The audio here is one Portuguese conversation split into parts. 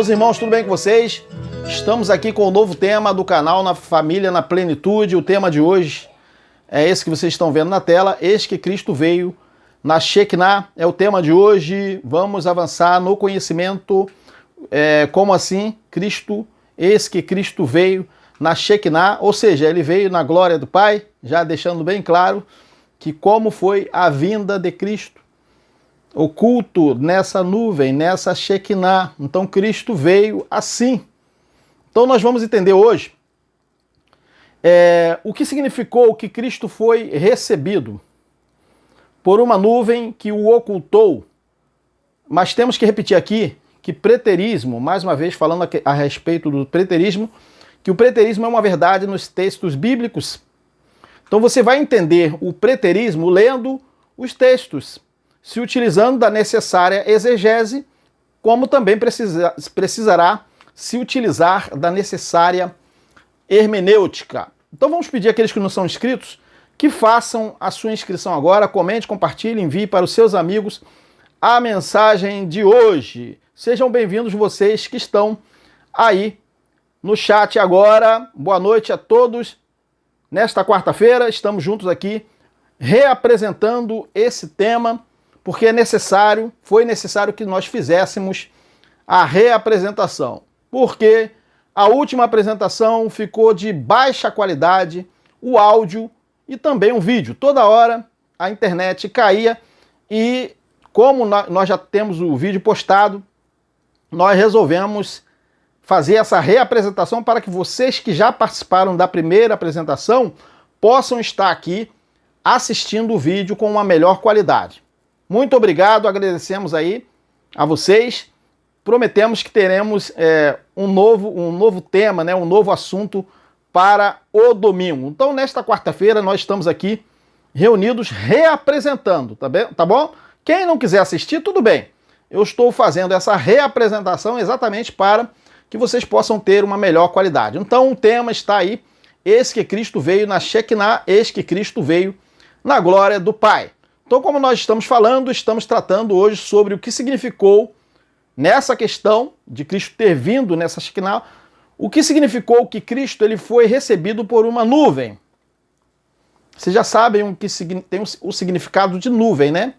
meus irmãos, tudo bem com vocês? Estamos aqui com o novo tema do canal Na Família na Plenitude. O tema de hoje é esse que vocês estão vendo na tela, Eis que Cristo veio na Shekinah, é o tema de hoje. Vamos avançar no conhecimento, como assim Cristo, eis que Cristo veio na Shekinah, ou seja, ele veio na glória do Pai, já deixando bem claro que como foi a vinda de Cristo, oculto nessa nuvem, nessa Shekinah. Então Cristo veio assim. Então nós vamos entender hoje o que significou que Cristo foi recebido por uma nuvem que o ocultou. Mas temos que repetir aqui que preterismo, mais uma vez falando a respeito do preterismo, que o preterismo é uma verdade nos textos bíblicos. Então você vai entender o preterismo lendo os textos, se utilizando da necessária exegese, como também precisará se utilizar da necessária hermenêutica. Então vamos pedir àqueles que não são inscritos que façam a sua inscrição agora, comente, compartilhe, envie para os seus amigos a mensagem de hoje. Sejam bem-vindos vocês que estão aí no chat agora. Boa noite a todos. Nesta quarta-feira estamos juntos aqui reapresentando esse tema, porque foi necessário que nós fizéssemos a reapresentação. Porque a última apresentação ficou de baixa qualidade, o áudio e também o vídeo. Toda hora a internet caía e, como nós já temos o vídeo postado, nós resolvemos fazer essa reapresentação para que vocês que já participaram da primeira apresentação possam estar aqui assistindo o vídeo com uma melhor qualidade. Muito obrigado, agradecemos aí a vocês. Prometemos que teremos um novo tema, um novo assunto para o domingo. Então, nesta quarta-feira, nós estamos aqui reunidos reapresentando, tá bom? Quem não quiser assistir, tudo bem. Eu estou fazendo essa reapresentação exatamente para que vocês possam ter uma melhor qualidade. Então, o tema está aí, eis que Cristo veio na Shekinah, eis que Cristo veio na glória do Pai. Então, como nós estamos falando, estamos tratando hoje sobre o que significou nessa questão de Cristo ter vindo nessa Shekinah, o que significou que Cristo ele foi recebido por uma nuvem. Vocês já sabem o que tem o significado de nuvem, né?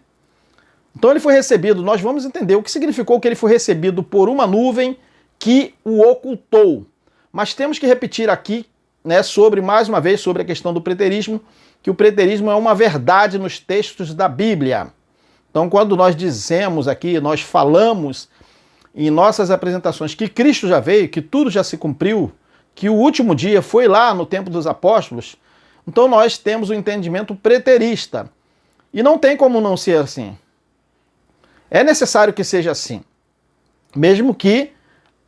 Então ele foi recebido, nós vamos entender o que significou que ele foi recebido por uma nuvem que o ocultou. Mas temos que repetir aqui, mais uma vez, sobre a questão do preterismo, que o preterismo é uma verdade nos textos da Bíblia. Então, quando nós dizemos aqui, nós falamos em nossas apresentações que Cristo já veio, que tudo já se cumpriu, que o último dia foi lá no tempo dos apóstolos, então nós temos um entendimento preterista. E não tem como não ser assim. É necessário que seja assim. Mesmo que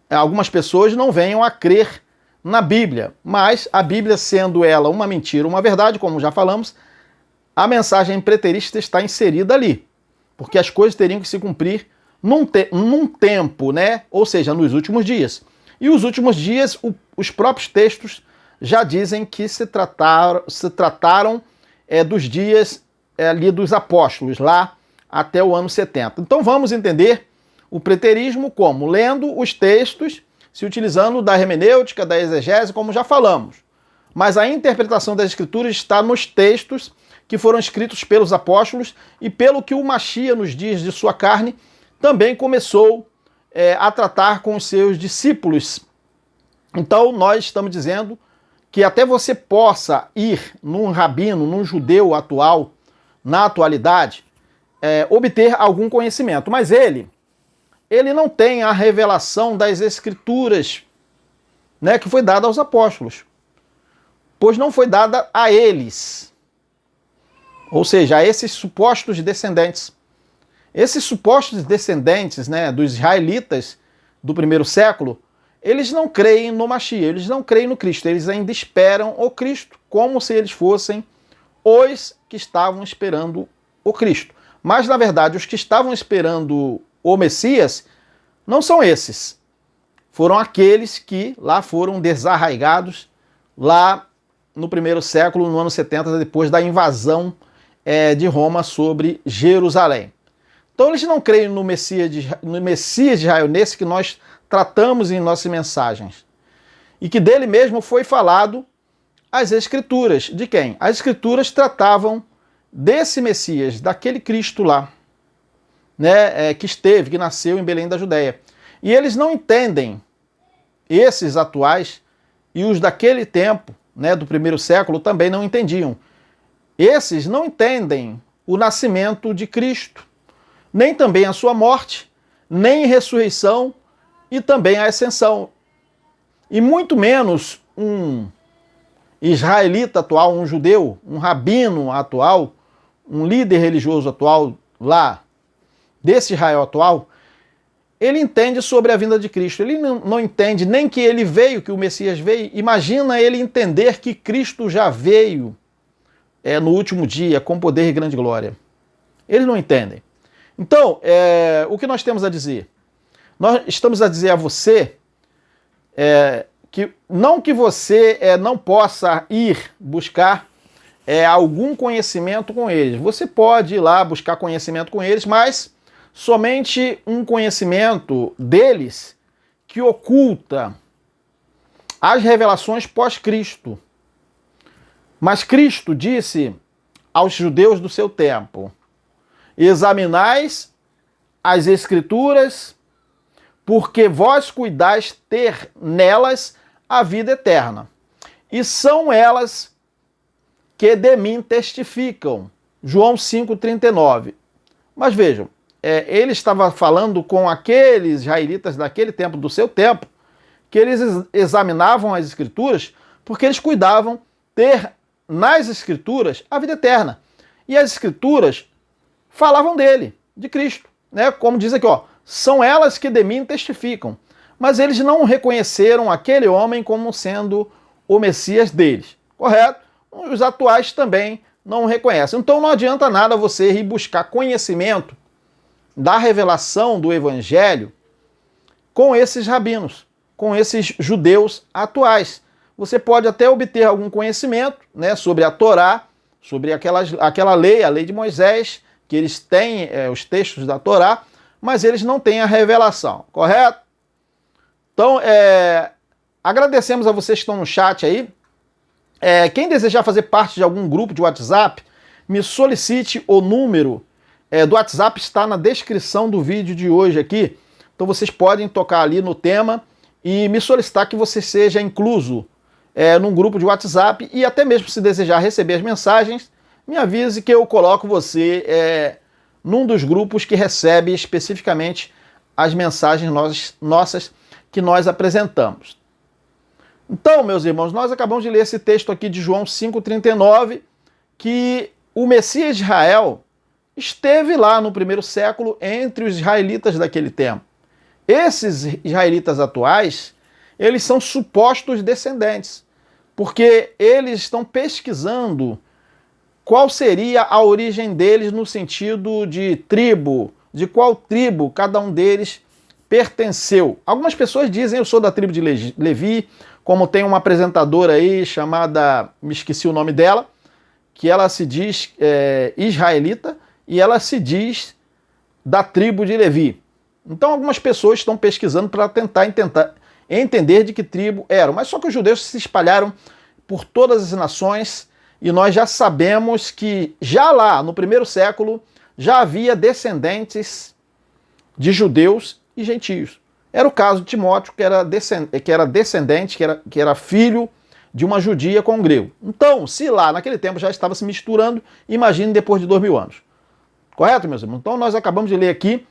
algumas pessoas não venham a crer na Bíblia. Mas a Bíblia, sendo ela uma mentira, uma verdade, como já falamos, a mensagem preterista está inserida ali. Porque as coisas teriam que se cumprir num tempo, ou seja, nos últimos dias. E os últimos dias, os próprios textos já dizem que se trataram dos dias ali dos apóstolos, lá até o ano 70. Então vamos entender o preterismo como? Lendo os textos, se utilizando da hermenêutica, da exegese, como já falamos. Mas a interpretação das Escrituras está nos textos que foram escritos pelos apóstolos e pelo que o Machia, nos dias de sua carne, também começou a tratar com os seus discípulos. Então nós estamos dizendo que até você possa ir num rabino, num judeu atual, na atualidade, obter algum conhecimento, mas ele não tem a revelação das Escrituras, que foi dada aos apóstolos, pois não foi dada a eles, ou seja, a esses supostos descendentes. Esses supostos descendentes dos israelitas do primeiro século, eles não creem no Machia, eles não creem no Cristo, eles ainda esperam o Cristo, como se eles fossem os que estavam esperando o Cristo. Mas, na verdade, os que estavam esperando o Messias não são esses. Foram aqueles que lá foram desarraigados, lá no primeiro século, no ano 70, depois da invasão de Roma sobre Jerusalém. Então eles não creem no Messias de Israel, nesse que nós tratamos em nossas mensagens. E que dele mesmo foi falado as Escrituras. De quem? As Escrituras tratavam desse Messias, daquele Cristo lá, né, que nasceu em Belém da Judéia. E eles não entendem, esses atuais, e os daquele tempo, né, do primeiro século, também não entendiam. Esses não entendem o nascimento de Cristo, nem também a sua morte, nem a ressurreição e também a ascensão. E muito menos um israelita atual, um judeu, um rabino atual, um líder religioso atual lá, desse Israel atual, ele entende sobre a vinda de Cristo. Ele não entende nem que ele veio, que o Messias veio. Imagina ele entender que Cristo já veio no último dia com poder e grande glória. Eles não entendem. Então, o que nós temos a dizer? Nós estamos a dizer a você que não que você não possa ir buscar algum conhecimento com eles. Você pode ir lá buscar conhecimento com eles, mas somente um conhecimento deles que oculta as revelações pós-Cristo. Mas Cristo disse aos judeus do seu tempo: examinais as Escrituras, porque vós cuidais ter nelas a vida eterna. E são elas que de mim testificam. João 5,39. Mas vejam, ele estava falando com aqueles israelitas daquele tempo, do seu tempo, que eles examinavam as Escrituras porque eles cuidavam ter nas Escrituras a vida eterna. E as Escrituras falavam dele, de Cristo, né? Como diz aqui, são elas que de mim testificam. Mas eles não reconheceram aquele homem como sendo o Messias deles, correto? Os atuais também não reconhecem. Então não adianta nada você ir buscar conhecimento da revelação do Evangelho com esses rabinos, com esses judeus atuais. Você pode até obter algum conhecimento, né, sobre a Torá, sobre aquela lei, a lei de Moisés, que eles têm os textos da Torá, mas eles não têm a revelação, correto? Então, agradecemos a vocês que estão no chat aí. Quem desejar fazer parte de algum grupo de WhatsApp, me solicite o número do WhatsApp, está na descrição do vídeo de hoje aqui. Então vocês podem tocar ali no tema e me solicitar que você seja incluso num grupo de WhatsApp, e até mesmo se desejar receber as mensagens, me avise que eu coloco você num dos grupos que recebe especificamente as mensagens nossas que nós apresentamos. Então, meus irmãos, nós acabamos de ler esse texto aqui de João 5,39, que o Messias de Israel esteve lá no primeiro século entre os israelitas daquele tempo. Esses israelitas atuais, eles são supostos descendentes, porque eles estão pesquisando qual seria a origem deles no sentido de tribo, de qual tribo cada um deles pertenceu. Algumas pessoas dizem: eu sou da tribo de Levi, como tem uma apresentadora aí chamada, me esqueci o nome dela, que ela se diz israelita e ela se diz da tribo de Levi. Então algumas pessoas estão pesquisando para tentar entender de que tribo eram. Mas só que os judeus se espalharam por todas as nações e nós já sabemos que já lá no primeiro século já havia descendentes de judeus e gentios. Era o caso de Timóteo, que era descendente, que era filho de uma judia com um grego. Então, se lá naquele tempo já estava se misturando, imagine depois de 2000 anos. Correto, meus irmãos? Então nós acabamos de ler aqui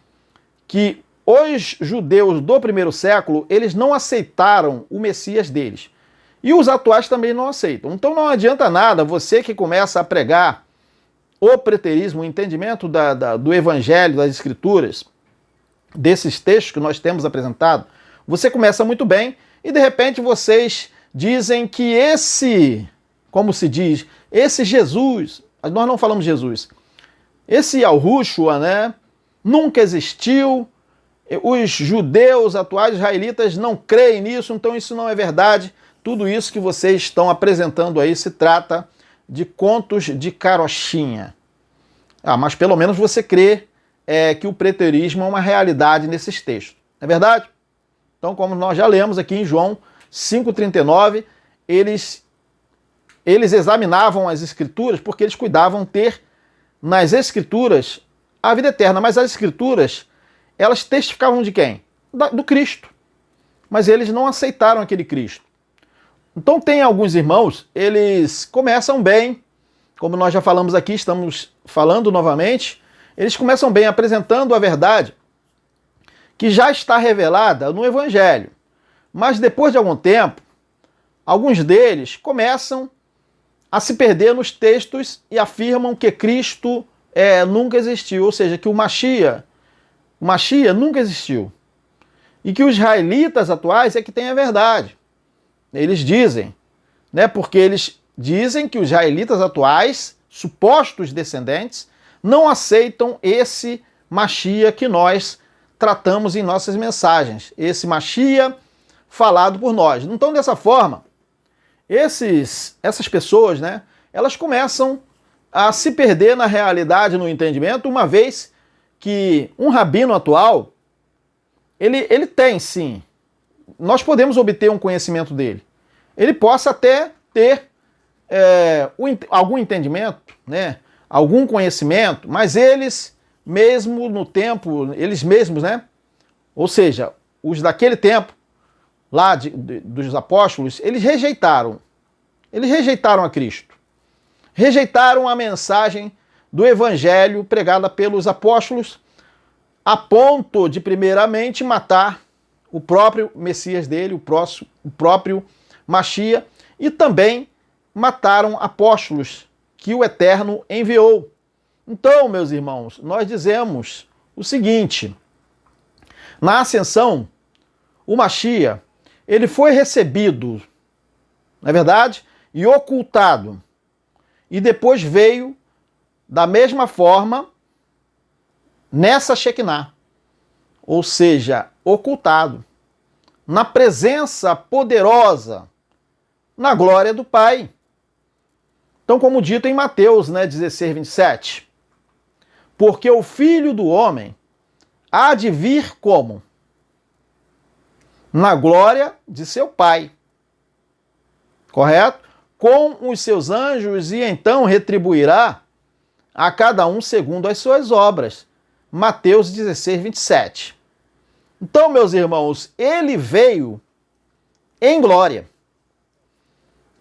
que os judeus do primeiro século, eles não aceitaram o Messias deles. E os atuais também não aceitam. Então não adianta nada você que começa a pregar o preterismo, o entendimento do Evangelho, das Escrituras, desses textos que nós temos apresentado, você começa muito bem e de repente vocês dizem que esse, como se diz, esse Jesus, nós não falamos Jesus, esse Yahushua, né, nunca existiu, os judeus atuais, israelitas, não creem nisso, então isso não é verdade. Tudo isso que vocês estão apresentando aí se trata de contos de carochinha. Mas pelo menos você crê que o preterismo é uma realidade nesses textos. Não é verdade? Então, como nós já lemos aqui em João 5,39, eles examinavam as Escrituras porque eles cuidavam ter nas Escrituras a vida eterna. Mas as Escrituras, elas testificavam de quem? Do Cristo. Mas eles não aceitaram aquele Cristo. Então tem alguns irmãos, eles começam bem, como nós já falamos aqui, estamos falando novamente, eles começam bem apresentando a verdade que já está revelada no Evangelho. Mas depois de algum tempo, alguns deles começam a se perder nos textos e afirmam que Cristo nunca existiu, ou seja, que o Mashiach nunca existiu. E que os israelitas atuais é que têm a verdade. Eles dizem, né, porque eles dizem que os israelitas atuais, supostos descendentes, não aceitam esse Mashiach que nós tratamos em nossas mensagens, esse Mashiach falado por nós. Então, dessa forma, essas pessoas, né, elas começam a se perder na realidade, no entendimento, uma vez que um rabino atual, ele tem, sim, nós podemos obter um conhecimento dele. Ele possa até ter algum entendimento, né, algum conhecimento, mas eles mesmo no tempo, eles mesmos, né, ou seja, os daquele tempo, lá dos apóstolos, eles rejeitaram a Cristo. Rejeitaram a mensagem do Evangelho pregada pelos apóstolos, a ponto de, primeiramente, matar o próprio Messias dele, o próprio Mashiach, e também mataram apóstolos que o Eterno enviou. Então, meus irmãos, nós dizemos o seguinte: na ascensão, o Mashiach, ele foi recebido, não é verdade? E ocultado. E depois veio, da mesma forma, nessa Shekinah, ou seja, ocultado, na presença poderosa, na glória do Pai. Então, como dito em Mateus, 16, 27, porque o Filho do Homem há de vir como? Na glória de seu Pai. Correto? Com os seus anjos, e então retribuirá a cada um segundo as suas obras. Mateus 16, 27. Então, meus irmãos, ele veio em glória.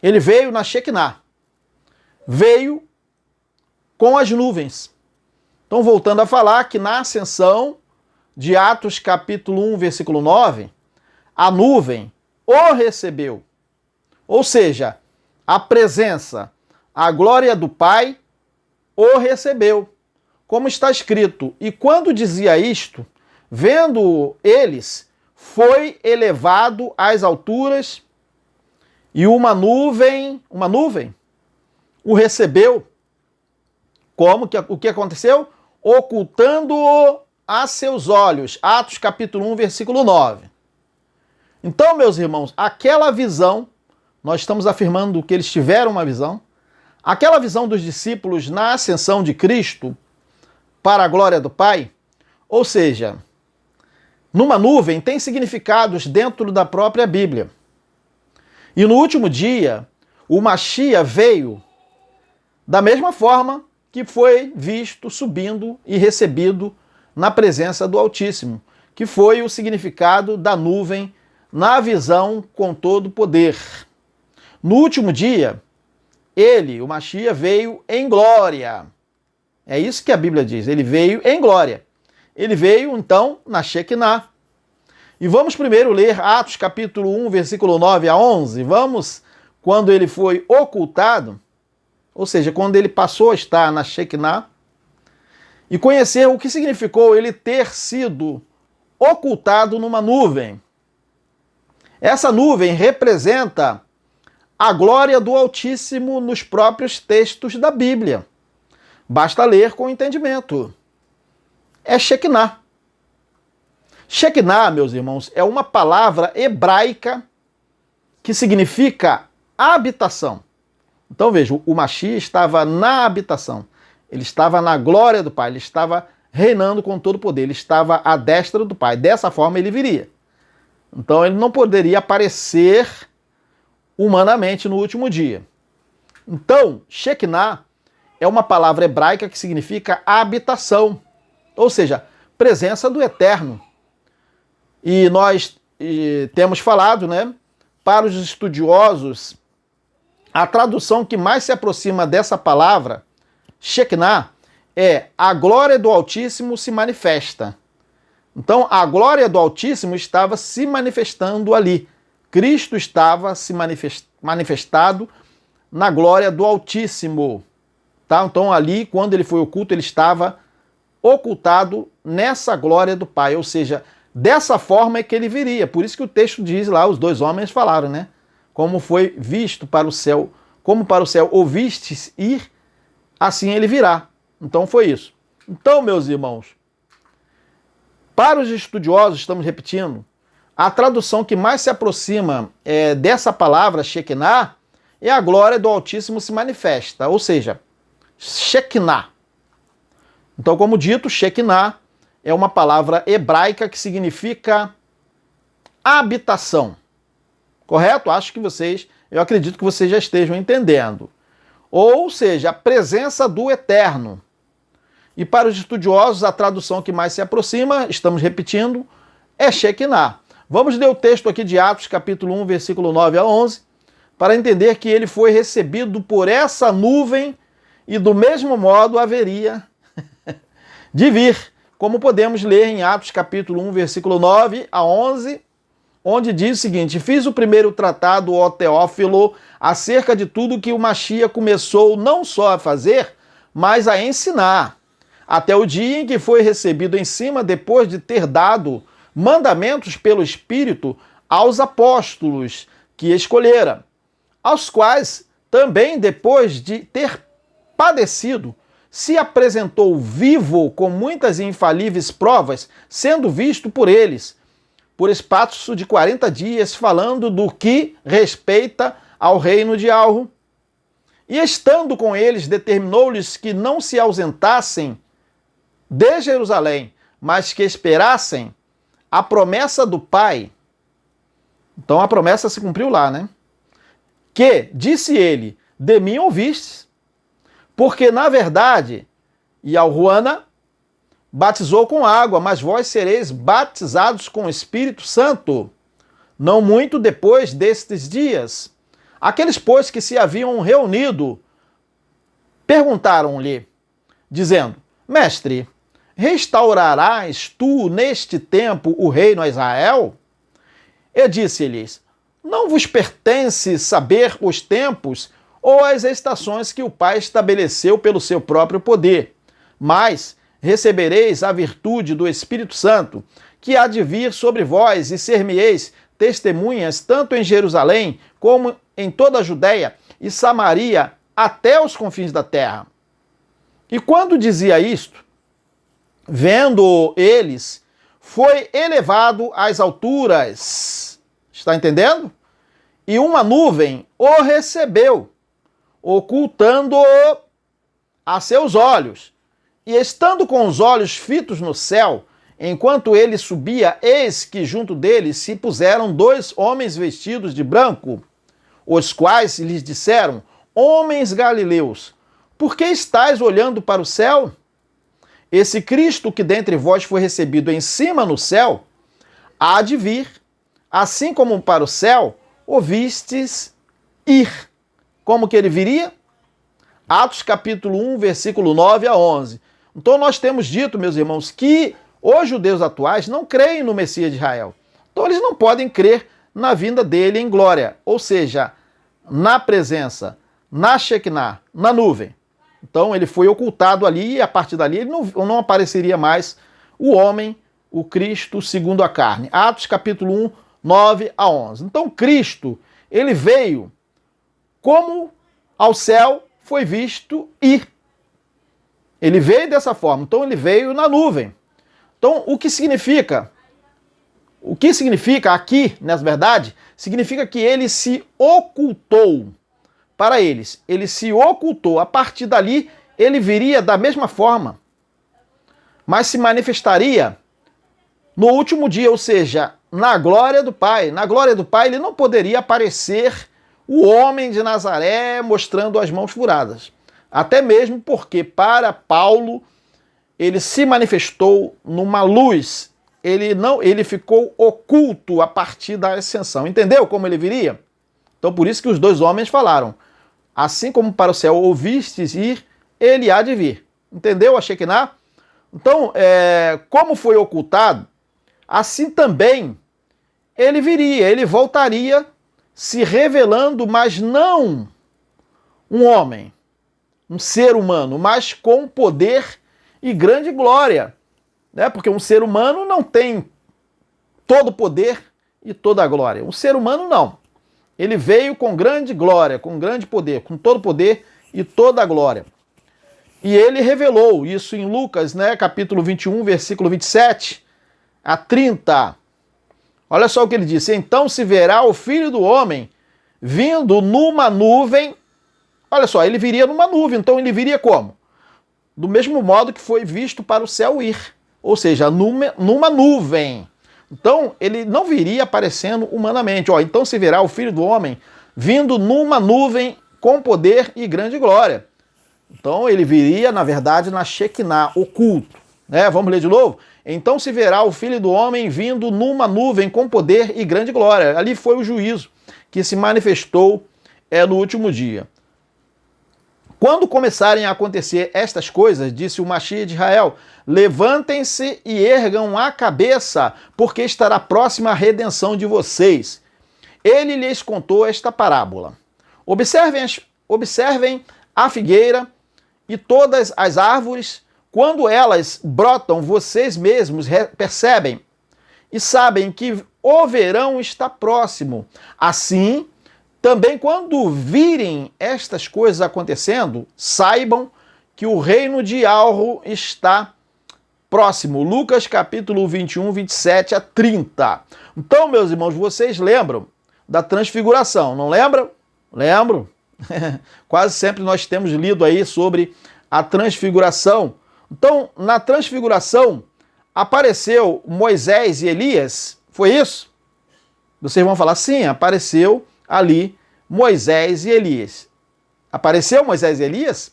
Ele veio na Shekinah. Veio com as nuvens. Então, voltando a falar que na ascensão de Atos capítulo 1, versículo 9, a nuvem o recebeu. Ou seja, a presença, a glória do Pai o recebeu. Como está escrito, e quando dizia isto, vendo eles, foi elevado às alturas, e uma nuvem o recebeu. Como? O que aconteceu? Ocultando-o a seus olhos. Atos capítulo 1, versículo 9. Então, meus irmãos, aquela visão, nós estamos afirmando que eles tiveram uma visão, aquela visão dos discípulos na ascensão de Cristo para a glória do Pai, ou seja, numa nuvem, tem significados dentro da própria Bíblia. E no último dia, o Mashiach veio da mesma forma que foi visto subindo e recebido na presença do Altíssimo, que foi o significado da nuvem na visão com todo o poder. No último dia, ele, o Mashiach, veio em glória. É isso que a Bíblia diz, ele veio em glória. Ele veio, então, na Shekinah. E vamos primeiro ler Atos capítulo 1, versículo 9 a 11. Vamos, quando ele foi ocultado, ou seja, quando ele passou a estar na Shekinah, e conhecer o que significou ele ter sido ocultado numa nuvem. Essa nuvem representa a glória do Altíssimo nos próprios textos da Bíblia. Basta ler com entendimento. É Shekinah. Shekinah, meus irmãos, é uma palavra hebraica que significa habitação. Então veja, o Mashiach estava na habitação. Ele estava na glória do Pai, ele estava reinando com todo o poder. Ele estava à destra do Pai. Dessa forma ele viria. Então ele não poderia aparecer humanamente no último dia. Então, Shekinah é uma palavra hebraica que significa habitação, ou seja, presença do Eterno. E nós temos falado, né, para os estudiosos, a tradução que mais se aproxima dessa palavra, Shekinah, é a glória do Altíssimo se manifesta. Então, a glória do Altíssimo estava se manifestando ali. Cristo estava se manifestado na glória do Altíssimo. Tá? Então, ali, quando ele foi oculto, ele estava ocultado nessa glória do Pai. Ou seja, dessa forma é que ele viria. Por isso que o texto diz lá, os dois homens falaram, né? Como foi visto para o céu, como para o céu ouvistes ir, assim ele virá. Então foi isso. Então, meus irmãos, para os estudiosos, estamos repetindo, a tradução que mais se aproxima dessa palavra, Shekinah, é a glória do Altíssimo se manifesta, ou seja, Shekinah. Então, como dito, Shekinah é uma palavra hebraica que significa habitação. Correto? Eu acredito que vocês já estejam entendendo. Ou seja, a presença do Eterno. E para os estudiosos, a tradução que mais se aproxima, estamos repetindo, é Shekinah. Vamos ler o texto aqui de Atos, capítulo 1, versículo 9 a 11, para entender que ele foi recebido por essa nuvem e do mesmo modo haveria de vir, como podemos ler em Atos, capítulo 1, versículo 9 a 11, onde diz o seguinte: fiz o primeiro tratado, ó Teófilo, acerca de tudo que o Machia começou não só a fazer, mas a ensinar, até o dia em que foi recebido em cima, depois de ter dado mandamentos pelo Espírito aos apóstolos que escolhera, aos quais também, depois de ter padecido, se apresentou vivo com muitas e infalíveis provas, sendo visto por eles, por espaço de 40 dias, falando do que respeita ao reino de Alro. E estando com eles, determinou-lhes que não se ausentassem de Jerusalém, mas que esperassem a promessa do Pai. Então a promessa se cumpriu lá, né? Que, disse ele, de mim ouvistes, porque na verdade, Yahuana batizou com água, mas vós sereis batizados com o Espírito Santo, não muito depois destes dias. Aqueles, pois, que se haviam reunido, perguntaram-lhe, dizendo: Mestre, restaurarás tu neste tempo o reino a Israel? E disse-lhes: não vos pertence saber os tempos ou as estações que o Pai estabeleceu pelo seu próprio poder, mas recebereis a virtude do Espírito Santo, que há de vir sobre vós, e ser-me-eis testemunhas tanto em Jerusalém como em toda a Judéia e Samaria, até os confins da terra. E quando dizia isto, vendo eles, foi elevado às alturas. Está entendendo? E uma nuvem o recebeu, ocultando-o a seus olhos. E estando com os olhos fitos no céu, enquanto ele subia, eis que junto dele se puseram dois homens vestidos de branco, os quais lhes disseram: homens galileus, por que estáis olhando para o céu? Esse Cristo que dentre vós foi recebido em cima no céu, há de vir, assim como para o céu o vistes ir. Como que ele viria? Atos capítulo 1, versículo 9 a 11. Então nós temos dito, meus irmãos, que os judeus atuais não creem no Messias de Israel. Então eles não podem crer na vinda dele em glória, ou seja, na presença, na Shekinah, na nuvem. Então ele foi ocultado ali e a partir dali ele não apareceria mais o homem, o Cristo segundo a carne. Atos capítulo 1, 9 a 11. Então Cristo, ele veio como ao céu foi visto ir. Ele veio dessa forma, então ele veio na nuvem. Então o que significa? O que significa aqui, na verdade, significa que ele se ocultou para eles. Ele se ocultou. A partir dali, ele viria da mesma forma. mas se manifestaria no último dia, ou seja, na glória do Pai. Na glória do Pai ele não poderia aparecer o homem de Nazaré mostrando as mãos furadas. Até mesmo porque para Paulo ele se manifestou numa luz. Ele ficou oculto a partir da ascensão. Entendeu como ele viria? Então por isso que os dois homens falaram: assim como para o céu ouvistes ir, ele há de vir. Entendeu a Shekinah? Então, como foi ocultado, assim também ele viria, ele voltaria se revelando, mas não um homem, um ser humano, mas com poder e grande glória, né? Porque um ser humano não tem todo o poder e toda a glória. Um ser humano não. Ele veio com grande glória, com grande poder, com todo o poder e toda a glória. E ele revelou isso em Lucas, né, capítulo 21, versículo 27 a 30. Olha só o que ele disse: então se verá o Filho do Homem vindo numa nuvem. Olha só, ele viria numa nuvem, então ele viria como? Do mesmo modo que foi visto para o céu ir, ou seja, numa nuvem. Então ele não viria aparecendo humanamente. Então se verá o Filho do Homem vindo numa nuvem com poder e grande glória. Então ele viria, na verdade, na Shekinah, oculto. Né? Vamos ler de novo? Então se verá o Filho do Homem vindo numa nuvem com poder e grande glória. Ali foi o juízo que se manifestou no último dia. Quando começarem a acontecer estas coisas, disse o Mashiach de Israel, levantem-se e ergam a cabeça, porque estará próxima a redenção de vocês. Ele lhes contou esta parábola. Observem a figueira e todas as árvores, quando elas brotam, vocês mesmos percebem e sabem que o verão está próximo. Assim, também quando virem estas coisas acontecendo, saibam que o reino de Alro está próximo. Lucas capítulo 21, 27 a 30. Então, meus irmãos, vocês lembram da transfiguração, não lembram? Lembro. Quase sempre nós temos lido aí sobre a transfiguração. Então, na transfiguração, apareceu Moisés e Elias, foi isso? Vocês vão falar, sim, apareceu ali Moisés e Elias. Apareceu Moisés e Elias?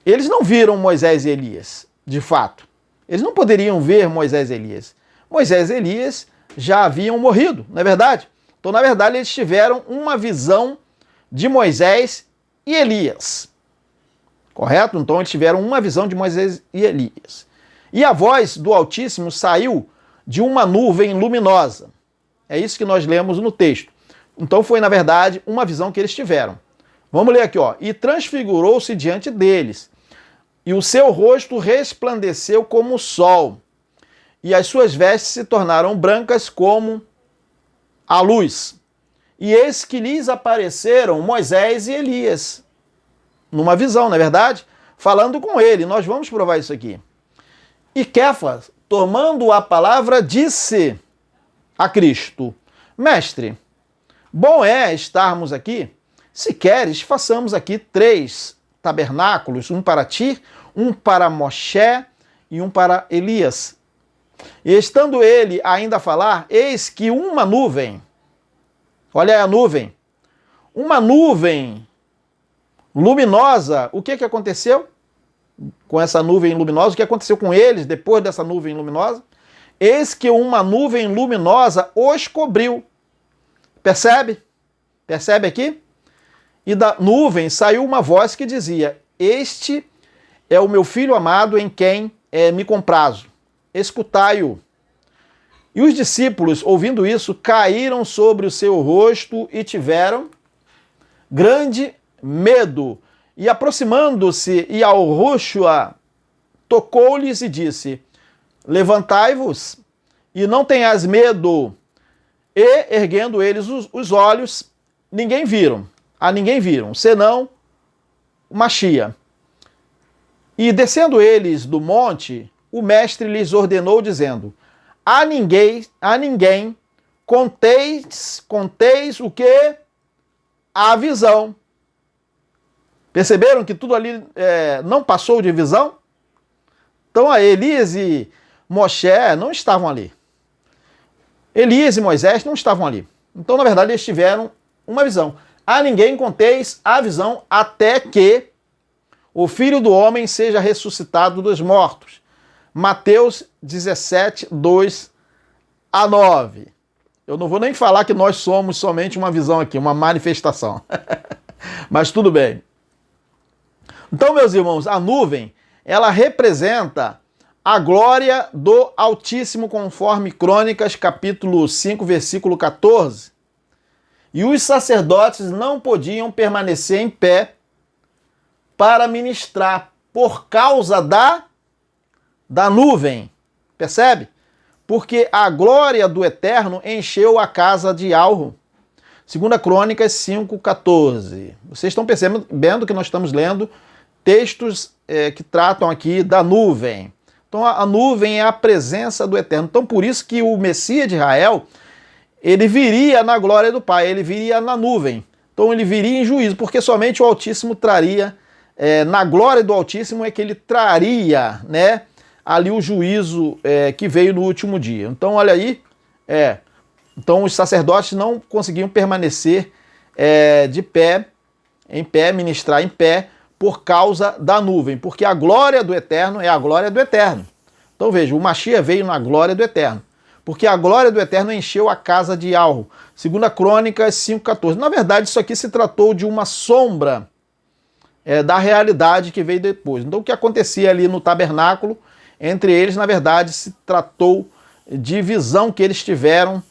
Eles não viram Moisés e Elias, de fato. Eles não poderiam ver Moisés e Elias. Moisés e Elias já haviam morrido, não é verdade? Então, na verdade, eles tiveram uma visão de Moisés e Elias. Correto? Então eles tiveram uma visão de Moisés e Elias. E a voz do Altíssimo saiu de uma nuvem luminosa. É isso que nós lemos no texto. Então foi, na verdade, uma visão que eles tiveram. Vamos ler aqui, ó. E transfigurou-se diante deles, e o seu rosto resplandeceu como o sol, e as suas vestes se tornaram brancas como a luz. E eis que lhes apareceram Moisés e Elias, numa visão, não é verdade? Falando com ele. Nós vamos provar isso aqui. E Quefas, tomando a palavra, disse a Cristo: Mestre, bom é estarmos aqui. Se queres, façamos aqui 3 tabernáculos, um para ti, um para Moshe e um para Elias. E estando ele ainda a falar, eis que uma nuvem, olha aí a nuvem, uma nuvem luminosa, o que aconteceu com essa nuvem luminosa? O que aconteceu com eles depois dessa nuvem luminosa? Eis que uma nuvem luminosa os cobriu. Percebe? Percebe aqui? E da nuvem saiu uma voz que dizia: este é o meu filho amado em quem me comprazo. Escutai-o. E os discípulos, ouvindo isso, caíram sobre o seu rosto e tiveram grande medo. E aproximando-se Yahushua, tocou-lhes e disse: levantai-vos e não tenhais medo. E, erguendo eles os olhos, ninguém viram, senão o Mashiach. E descendo eles do monte, o mestre lhes ordenou, dizendo: a ninguém conteis o que? A visão. Perceberam que tudo ali não passou de visão? Então, Elias e Moshe não estavam ali. Elias e Moisés não estavam ali. Então, na verdade, eles tiveram uma visão. A ninguém conteis a visão até que o Filho do Homem seja ressuscitado dos mortos. Mateus 17, 2 a 9. Eu não vou nem falar que nós somos somente uma visão aqui, uma manifestação. Mas tudo bem. Então, meus irmãos, a nuvem, ela representa a glória do Altíssimo, conforme Crônicas, capítulo 5, versículo 14. E os sacerdotes não podiam permanecer em pé para ministrar por causa da nuvem. Percebe? Porque a glória do Eterno encheu a casa de Alro. 2 Crônicas 5,14. Vocês estão percebendo que nós estamos lendo textos que tratam aqui da nuvem. Então a nuvem é a presença do Eterno. Então por isso que o Messias de Israel, ele viria na glória do Pai, ele viria na nuvem. Então ele viria em juízo, porque somente o Altíssimo traria, na glória do Altíssimo é que ele traria, né, ali o juízo que veio no último dia. Então olha aí, então os sacerdotes não conseguiam permanecer de pé, em pé, ministrar em pé, por causa da nuvem, porque a glória do Eterno é a glória do Eterno. Então veja, o Mashiach veio na glória do Eterno, porque a glória do Eterno encheu a casa de Alro. 2 Crônicas 5,14. Na verdade, isso aqui se tratou de uma sombra da realidade que veio depois. Então o que acontecia ali no tabernáculo, entre eles, na verdade, se tratou de visão que eles tiveram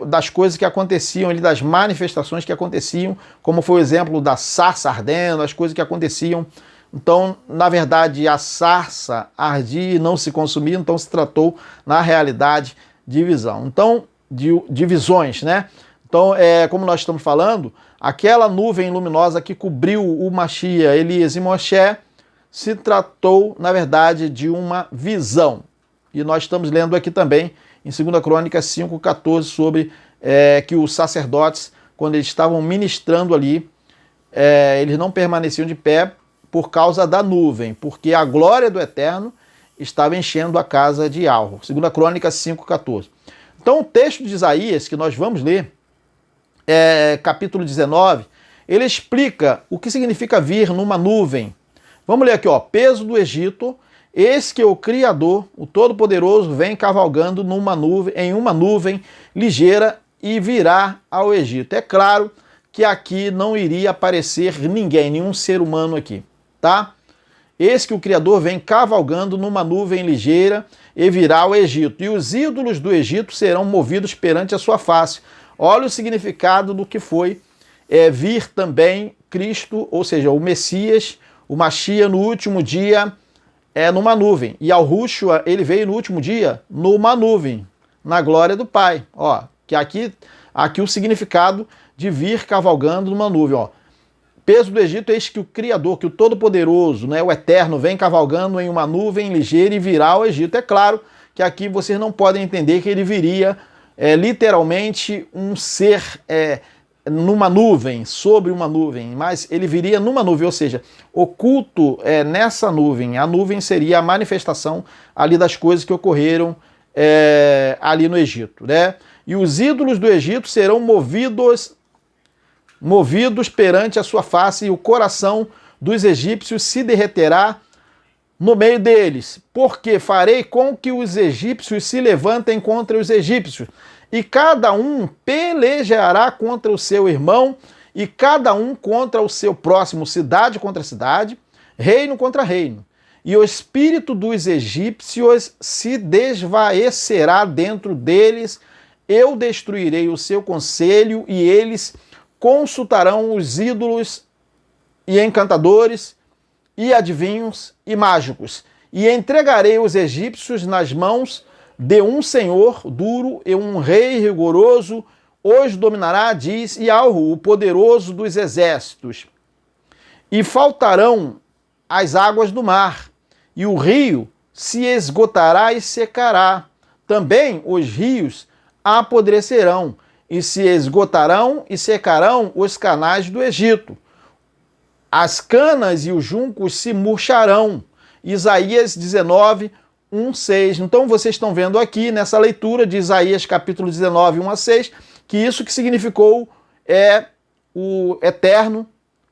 das coisas que aconteciam ali, das manifestações que aconteciam, como foi o exemplo da sarça ardendo, as coisas que aconteciam. Então, na verdade, a sarça ardia e não se consumia, então se tratou, na realidade, de visão. Então, de visões, né? Então, como nós estamos falando, aquela nuvem luminosa que cobriu o Mashiach, Elias e Moshe, se tratou, na verdade, de uma visão. E nós estamos lendo aqui também, em 2 Crônicas 5,14, sobre que os sacerdotes, quando eles estavam ministrando ali, eles não permaneciam de pé por causa da nuvem, porque a glória do Eterno estava enchendo a casa de Alro. 2 Crônicas 5,14. Então o texto de Isaías, que nós vamos ler, capítulo 19, ele explica o que significa vir numa nuvem. Vamos ler aqui, ó, peso do Egito. Eis que o Criador, o Todo-Poderoso, vem cavalgando em uma nuvem ligeira e virá ao Egito. É claro que aqui não iria aparecer ninguém, nenhum ser humano aqui, tá? Eis que o Criador vem cavalgando numa nuvem ligeira e virá ao Egito. E os ídolos do Egito serão movidos perante a sua face. Olha o significado do que foi vir também Cristo, ou seja, o Messias, o Mashiach, no último dia, numa nuvem. E Yahushua, ele veio no último dia numa nuvem, na glória do Pai. Ó, que aqui o significado de vir cavalgando numa nuvem. Ó. Peso do Egito, eis que o Criador, que o Todo-Poderoso, né, o Eterno, vem cavalgando em uma nuvem ligeira e virá ao Egito. É claro que aqui vocês não podem entender que ele viria literalmente um ser numa nuvem, sobre uma nuvem, mas ele viria numa nuvem, ou seja, oculto nessa nuvem. A nuvem seria a manifestação ali das coisas que ocorreram ali no Egito, né? E os ídolos do Egito serão movidos perante a sua face, e o coração dos egípcios se derreterá no meio deles, porque farei com que os egípcios se levantem contra os egípcios, e cada um pelejará contra o seu irmão, e cada um contra o seu próximo, cidade contra cidade, reino contra reino. E o espírito dos egípcios se desvaecerá dentro deles, eu destruirei o seu conselho, e eles consultarão os ídolos e encantadores, e adivinhos e mágicos, e entregarei os egípcios nas mãos de um senhor duro e um rei rigoroso, os dominará, diz Yahweh, o poderoso dos exércitos. E faltarão as águas do mar, e o rio se esgotará e secará. Também os rios apodrecerão, e se esgotarão e secarão os canais do Egito. As canas e os juncos se murcharão, Isaías 19, 1, 6. Então vocês estão vendo aqui nessa leitura de Isaías capítulo 19, 1 a 6, que isso que significou é o Eterno,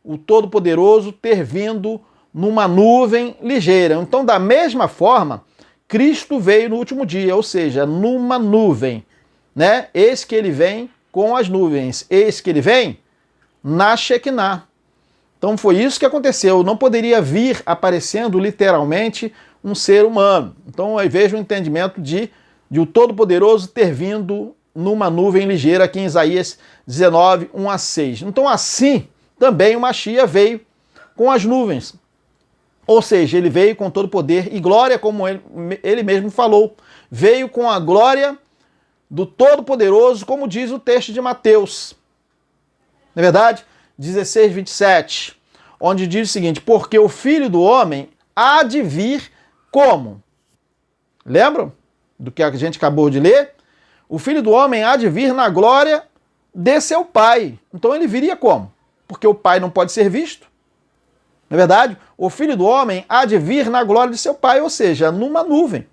o Todo-Poderoso, ter vindo numa nuvem ligeira. Então, da mesma forma, Cristo veio no último dia, ou seja, numa nuvem, né? Eis que ele vem com as nuvens, eis que ele vem na Shekinah. Então foi isso que aconteceu, não poderia vir aparecendo literalmente um ser humano. Então eu vejo o entendimento de o Todo-Poderoso ter vindo numa nuvem ligeira aqui em Isaías 19, 1 a 6. Então assim também o Mashiach veio com as nuvens. Ou seja, ele veio com todo poder e glória, como ele mesmo falou. Veio com a glória do Todo-Poderoso, como diz o texto de Mateus. Não é verdade? 16, 27, onde diz o seguinte: porque o Filho do Homem há de vir como? Lembram do que a gente acabou de ler? O Filho do Homem há de vir na glória de seu Pai. Então ele viria como? Porque o Pai não pode ser visto. Não é verdade? O Filho do Homem há de vir na glória de seu Pai, ou seja, numa nuvem,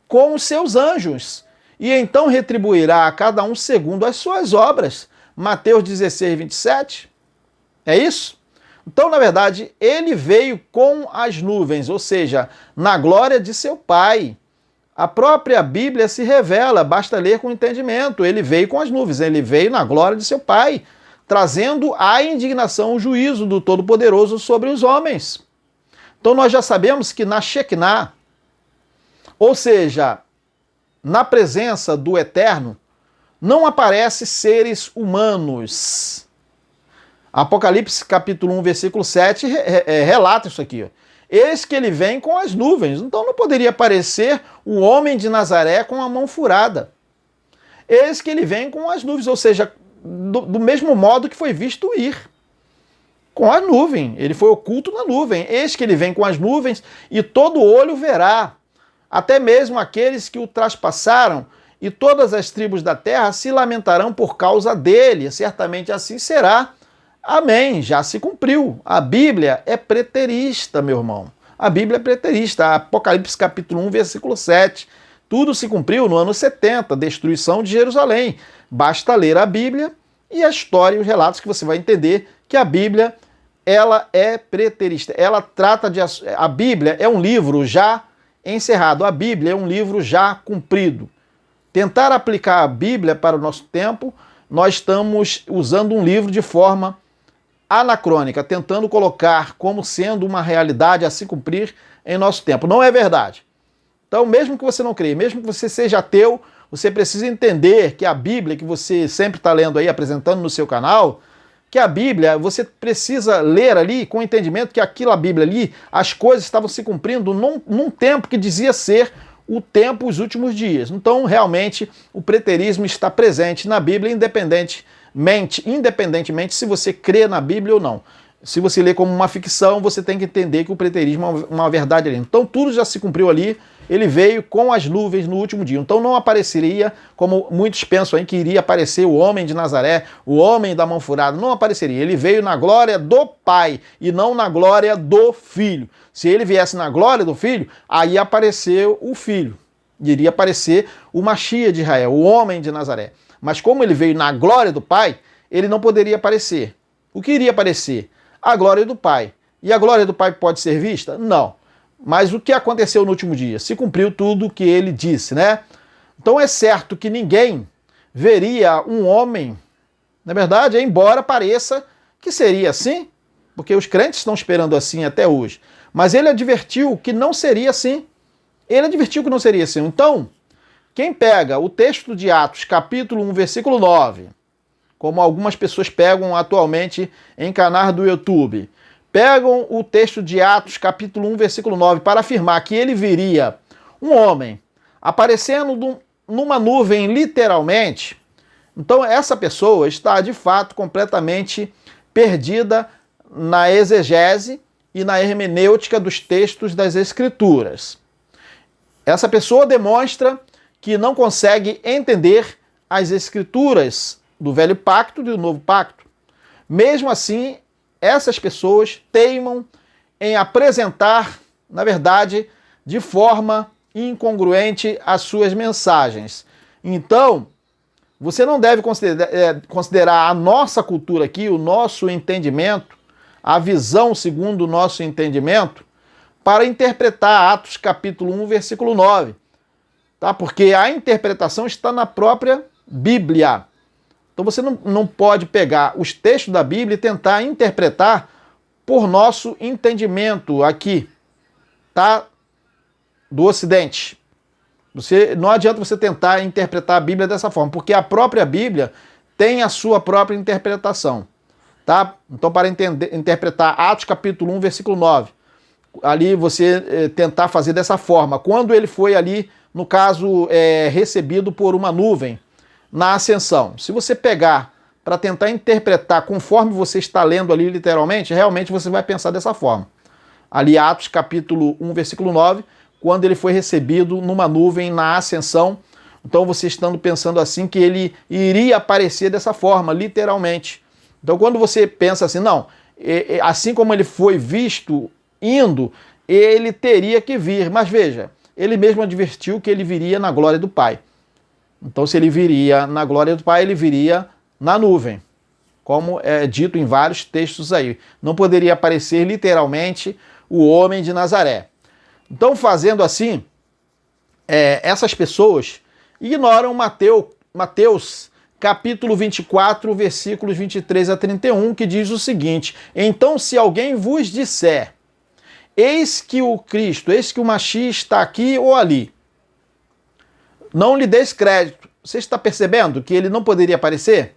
com os seus anjos, e então retribuirá a cada um segundo as suas obras. Mateus 16, 27. É isso? Então, na verdade, ele veio com as nuvens, ou seja, na glória de seu Pai. A própria Bíblia se revela, basta ler com entendimento. Ele veio com as nuvens, ele veio na glória de seu Pai, trazendo a indignação, o juízo do Todo-Poderoso sobre os homens. Então nós já sabemos que na Shekinah, ou seja, na presença do Eterno, não aparecem seres humanos. Apocalipse capítulo 1, versículo 7 relata isso aqui. Eis que ele vem com as nuvens. Então não poderia aparecer o homem de Nazaré com a mão furada. Eis que ele vem com as nuvens, ou seja, do mesmo modo que foi visto ir, com a nuvem. Ele foi oculto na nuvem. Eis que ele vem com as nuvens e todo olho verá, até mesmo aqueles que o traspassaram, e todas as tribos da terra se lamentarão por causa dele. Certamente assim será. Amém. Já se cumpriu. A Bíblia é preterista, meu irmão. A Bíblia é preterista. Apocalipse capítulo 1, versículo 7. Tudo se cumpriu no ano 70, destruição de Jerusalém. Basta ler a Bíblia e a história e os relatos que você vai entender que a Bíblia, ela é preterista. Ela trata de... A Bíblia é um livro já encerrado. A Bíblia é um livro já cumprido. Tentar aplicar a Bíblia para o nosso tempo, nós estamos usando um livro de forma anacrônica, tentando colocar como sendo uma realidade a se cumprir em nosso tempo. Não é verdade. Então, mesmo que você não creia, mesmo que você seja ateu, você precisa entender que a Bíblia, que você sempre está lendo aí, apresentando no seu canal, que a Bíblia, você precisa ler ali com o entendimento que aquilo, a Bíblia ali, as coisas estavam se cumprindo num tempo que dizia ser o tempo, os últimos dias. Então, realmente, o preterismo está presente na Bíblia, independentemente se você crê na Bíblia ou não. Se você lê como uma ficção, você tem que entender que o preterismo é uma verdade ali. Então, tudo já se cumpriu ali. Ele veio com as nuvens no último dia. Então não apareceria, como muitos pensam aí, que iria aparecer o homem de Nazaré, o homem da mão furada. Não apareceria. Ele veio na glória do Pai e não na glória do Filho. Se ele viesse na glória do Filho, aí apareceu o Filho. Iria aparecer o Mashiach de Israel, o homem de Nazaré. Mas como ele veio na glória do Pai, ele não poderia aparecer. O que iria aparecer? A glória do Pai. E a glória do Pai pode ser vista? Não. Mas o que aconteceu no último dia? Se cumpriu tudo o que ele disse, né? Então é certo que ninguém veria um homem, na verdade, embora pareça que seria assim, porque os crentes estão esperando assim até hoje. Mas ele advertiu que não seria assim. Ele advertiu que não seria assim. Então, quem pega o texto de Atos, capítulo 1, versículo 9, como algumas pessoas pegam atualmente em canais do YouTube, pegam o texto de Atos, capítulo 1, versículo 9, para afirmar que ele viria um homem aparecendo numa nuvem, literalmente. Então, essa pessoa está, de fato, completamente perdida na exegese e na hermenêutica dos textos das Escrituras. Essa pessoa demonstra que não consegue entender as Escrituras do Velho Pacto e do Novo Pacto. Mesmo assim, essas pessoas teimam em apresentar na verdade, de forma incongruente às suas mensagens. Então, você não deve considerar a nossa cultura aqui, o nosso entendimento, a visão segundo o nosso entendimento, para interpretar Atos capítulo 1, versículo 9. Tá? Porque a interpretação está na própria Bíblia. Então você não pode pegar os textos da Bíblia e tentar interpretar por nosso entendimento aqui, tá? Do Ocidente. Não adianta você tentar interpretar a Bíblia dessa forma, porque a própria Bíblia tem a sua própria interpretação. Tá? Então, para interpretar Atos capítulo 1, versículo 9, ali você tentar fazer dessa forma. Quando ele foi ali, no caso, recebido por uma nuvem na ascensão. Se você pegar para tentar interpretar conforme você está lendo ali literalmente, realmente você vai pensar dessa forma. Ali Atos capítulo 1, versículo 9, quando ele foi recebido numa nuvem na ascensão. Então você estando pensando assim que ele iria aparecer dessa forma, literalmente. Então quando você pensa assim, não, assim como ele foi visto indo, ele teria que vir. Mas veja, ele mesmo advertiu que ele viria na glória do Pai. Então se ele viria na glória do Pai, ele viria na nuvem, como é dito em vários textos aí. Não poderia aparecer literalmente o homem de Nazaré. Então, fazendo assim, essas pessoas ignoram Mateus capítulo 24, versículos 23 a 31, que diz o seguinte: então, se alguém vos disser, eis que o Cristo, eis que o Machia está aqui ou ali, não lhe deis crédito. Você está percebendo que ele não poderia aparecer?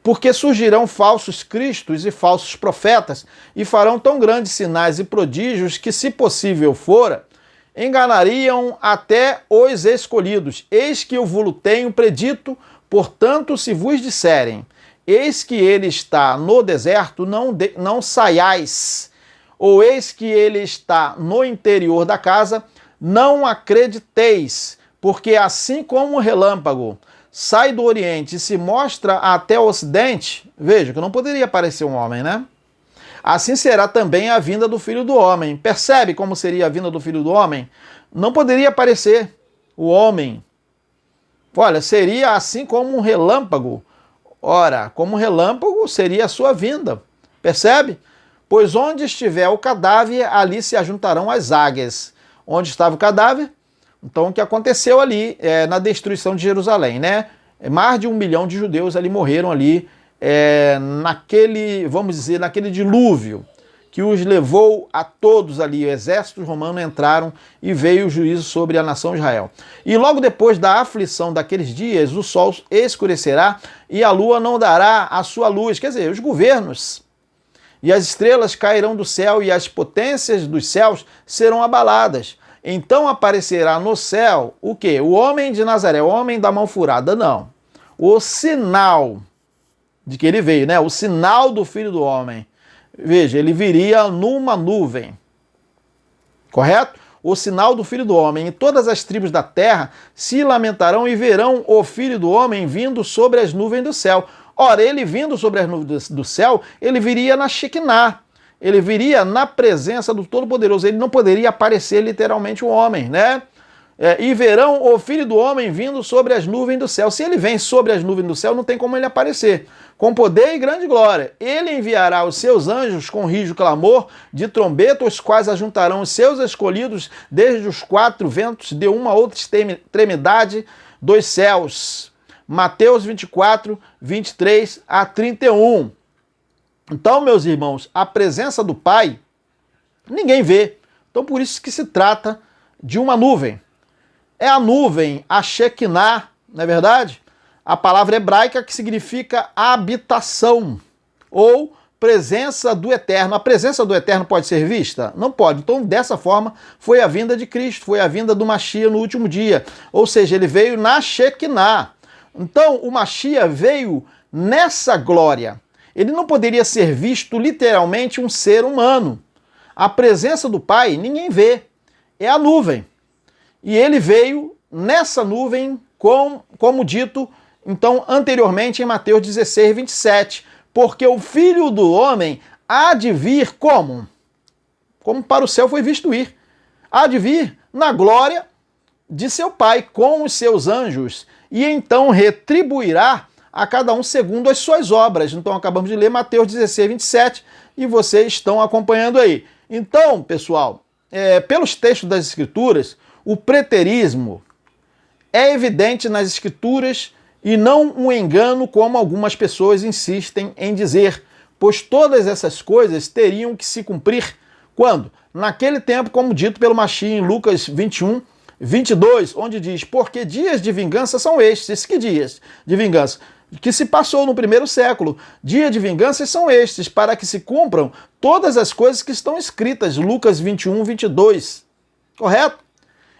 Porque surgirão falsos cristos e falsos profetas e farão tão grandes sinais e prodígios que, se possível fora, enganariam até os escolhidos. Eis que eu vos tenho predito, portanto, se vos disserem, eis que ele está no deserto, não saiais, ou eis que ele está no interior da casa, não acrediteis, porque assim como o relâmpago sai do Oriente e se mostra até o Ocidente, veja que não poderia aparecer um homem, né? Assim será também a vinda do Filho do Homem. Percebe como seria a vinda do Filho do Homem? Não poderia aparecer o homem. Olha, seria assim como um relâmpago. Ora, como um relâmpago seria a sua vinda. Percebe? Pois onde estiver o cadáver, ali se ajuntarão as águias. Onde estava o cadáver? Então, o que aconteceu ali na destruição de Jerusalém, né? Mais de 1 milhão de judeus ali morreram ali naquele, vamos dizer, naquele dilúvio que os levou a todos ali. O exército romano entraram e veio o juízo sobre a nação de Israel. E logo depois da aflição daqueles dias, o sol escurecerá e a lua não dará a sua luz. Quer dizer, os governos e as estrelas cairão do céu e as potências dos céus serão abaladas. Então aparecerá no céu o quê? O homem de Nazaré, o homem da mão furada, não. O sinal de que ele veio, né? O sinal do Filho do Homem. Veja, ele viria numa nuvem. Correto? O sinal do Filho do Homem. E todas as tribos da terra se lamentarão e verão o Filho do Homem vindo sobre as nuvens do céu. Ora, ele vindo sobre as nuvens do céu, ele viria na Shekinah. Ele viria na presença do Todo-Poderoso. Ele não poderia aparecer literalmente um homem, né? E verão o Filho do Homem vindo sobre as nuvens do céu. Se ele vem sobre as nuvens do céu, não tem como ele aparecer. Com poder e grande glória. Ele enviará os seus anjos com rijo clamor de trombeta, os quais ajuntarão os seus escolhidos desde os 4 ventos de uma outra extremidade dos céus. Mateus 24, 23 a 31. Então, meus irmãos, a presença do Pai, ninguém vê. Então, por isso que se trata de uma nuvem. É a nuvem, a Shekinah, não é verdade? A palavra hebraica que significa habitação ou presença do Eterno. A presença do Eterno pode ser vista? Não pode. Então, dessa forma, foi a vinda de Cristo, foi a vinda do Machia no último dia. Ou seja, ele veio na Shekinah. Então, o Machia veio nessa glória. Ele não poderia ser visto literalmente um ser humano. A presença do Pai ninguém vê. É a nuvem. E ele veio nessa nuvem, como dito então anteriormente em Mateus 16, 27. Porque o Filho do Homem há de vir como? como para o céu foi visto ir. Há de vir na glória de seu Pai com os seus anjos, e então retribuirá a cada um segundo as suas obras. Então acabamos de ler Mateus 16, 27, e vocês estão acompanhando aí. Então, pessoal, pelos textos das Escrituras, o preterismo é evidente nas Escrituras e não um engano como algumas pessoas insistem em dizer, pois todas essas coisas teriam que se cumprir quando? Naquele tempo, como dito pelo Machia em Lucas 21, 22, onde diz, porque dias de vingança são estes. Que dias de vingança? Que se passou no primeiro século. Dia de vingança são estes, para que se cumpram todas as coisas que estão escritas. Lucas 21, 22. Correto?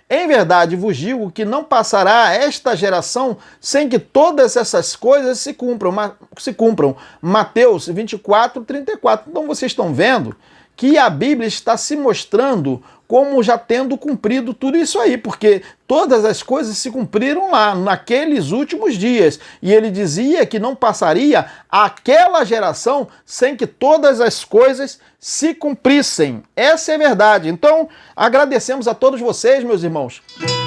Em verdade vos digo que não passará esta geração sem que todas essas coisas se cumpram. Mateus 24, 34. Então vocês estão vendo que a Bíblia está se mostrando como já tendo cumprido tudo isso aí, porque todas as coisas se cumpriram lá, naqueles últimos dias. E ele dizia que não passaria aquela geração sem que todas as coisas se cumprissem. Essa é a verdade. Então, agradecemos a todos vocês, meus irmãos.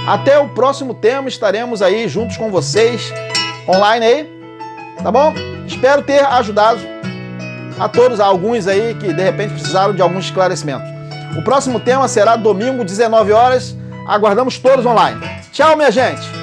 Até o próximo tema, estaremos aí juntos com vocês, online aí, tá bom? Espero ter ajudado a todos, a alguns aí que de repente precisaram de alguns esclarecimentos. O próximo tema será domingo, 19 horas. Aguardamos todos online. Tchau, minha gente!